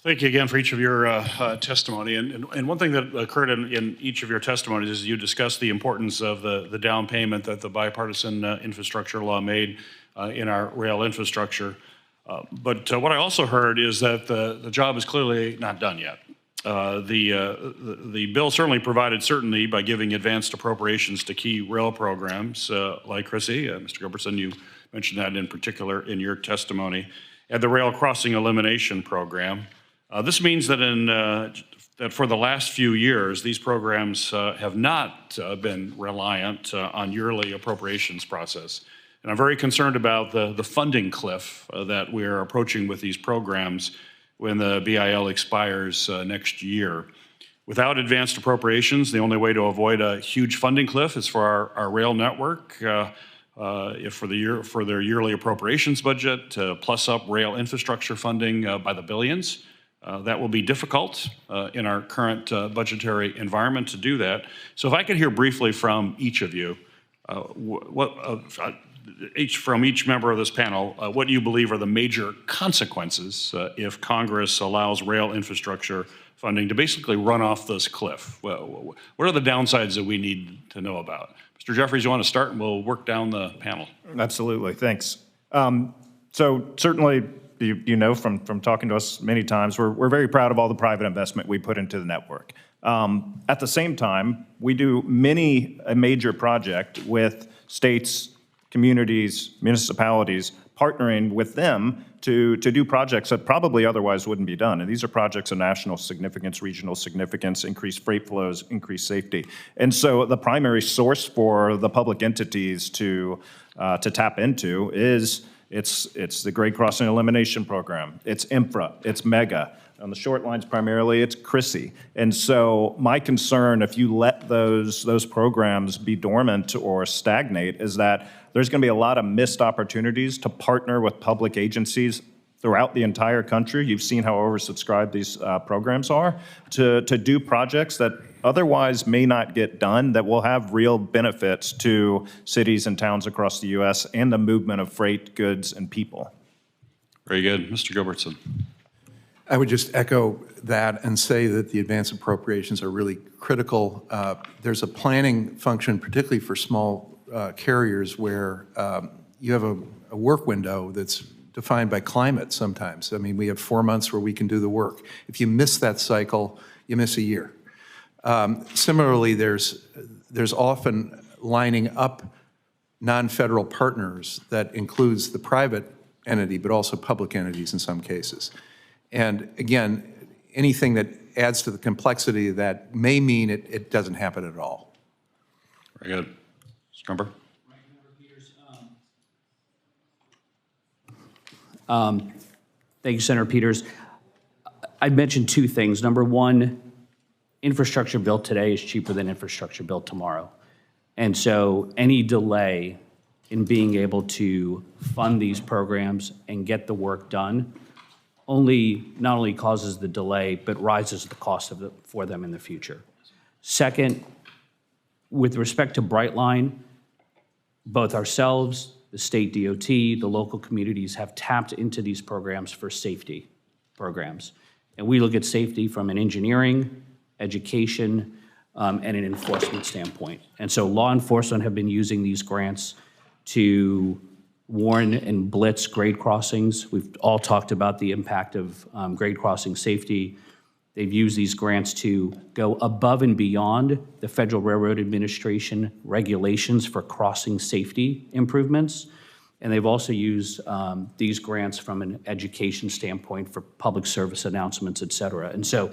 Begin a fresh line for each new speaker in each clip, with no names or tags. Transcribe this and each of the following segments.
Thank you again for each of your testimony. And one thing that occurred in each of your testimonies is you discussed the importance of the down payment that the bipartisan infrastructure law made in our rail infrastructure. But what I also heard is that the job is clearly not done yet. The bill certainly provided certainty by giving advanced appropriations to key rail programs like Chrissy. Mr. Gilbertson, you mentioned that in particular in your testimony, and the rail crossing elimination program. This means that that for the last few years, these programs have not been reliant on yearly appropriations process. And I'm very concerned about the funding cliff that we're approaching with these programs when the BIL expires next year. Without advanced appropriations, the only way to avoid a huge funding cliff is for our rail network, for their yearly appropriations budget, to plus up rail infrastructure funding by the billions. That will be difficult in our current budgetary environment to do that. So if I could hear briefly from each of you, from each member of this panel, what do you believe are the major consequences if Congress allows rail infrastructure funding to basically run off this cliff? What are the downsides that we need to know about? Mr. Jeffries, you want to start, and we'll work down the panel. Absolutely, thanks. So certainly, you know from talking to us many times, we're very proud of all the private investment we put into the network. At the same time, we do a major project with states, communities, municipalities, partnering with them to do projects that probably otherwise wouldn't be done. And these are projects of national significance, regional significance, increased freight flows, increased safety. And so the primary source for the public entities to tap into is it's the Grade Crossing Elimination Program, it's infra, it's mega. On the short lines primarily, it's Chrissy. And so my concern, if you let those programs be dormant or stagnate, is that there's going to be a lot of missed opportunities to partner with public agencies throughout the entire country. You've seen how oversubscribed these programs are to do projects that otherwise may not get done, that will have real benefits to cities and towns across the U.S. and the movement of freight, goods, and people. Very good. Mr. Gilbertson.
I would just echo that and say that the advance appropriations are really critical. There's a planning function, particularly for small carriers, where you have a work window that's defined by climate sometimes. I mean, we have 4 months where we can do the work. If you miss that cycle, you miss a year. Similarly, there's often lining up non-federal partners that includes the private entity, but also public entities in some cases. And again, anything that adds to the complexity of that may mean it doesn't happen at all.
Very good. Mr. Trumper.
Thank you, Senator Peters. I'd mention two things. Number one, infrastructure built today is cheaper than infrastructure built tomorrow. And so any delay in being able to fund these programs and get the work done not only causes the delay, but rises the cost for them in the future. Second, with respect to Brightline, both ourselves, the state DOT, the local communities have tapped into these programs for safety programs. And we look at safety from an engineering, education, and an enforcement standpoint. And so law enforcement have been using these grants to warn and blitz grade crossings. We've all talked about the impact of grade crossing safety. They've used these grants to go above and beyond the Federal Railroad Administration regulations for crossing safety improvements. And they've also used these grants from an education standpoint for public service announcements, et cetera. And so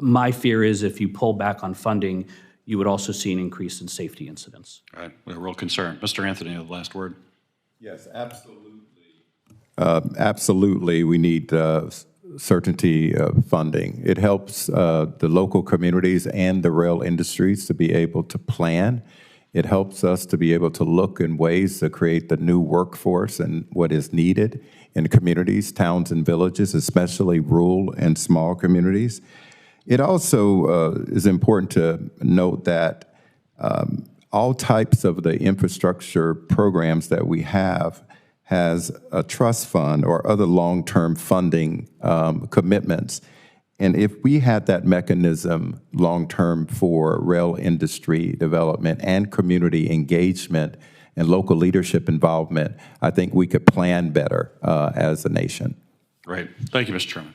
my fear is if you pull back on funding, you would also see an increase in safety incidents.
All right, we're real concerned. Mr. Anthony, the last word.
Yes, absolutely. Absolutely, we need certainty of funding. It helps the local communities and the rail industries to be able to plan. It helps us to be able to look in ways to create the new workforce and what is needed in communities, towns, and villages, especially rural and small communities. It also is important to note that all types of the infrastructure programs that we have has a trust fund or other long-term funding commitments. And if we had that mechanism long-term for rail industry development and community engagement and local leadership involvement, I think we could plan better as a nation.
Great. Thank you, Mr. Chairman.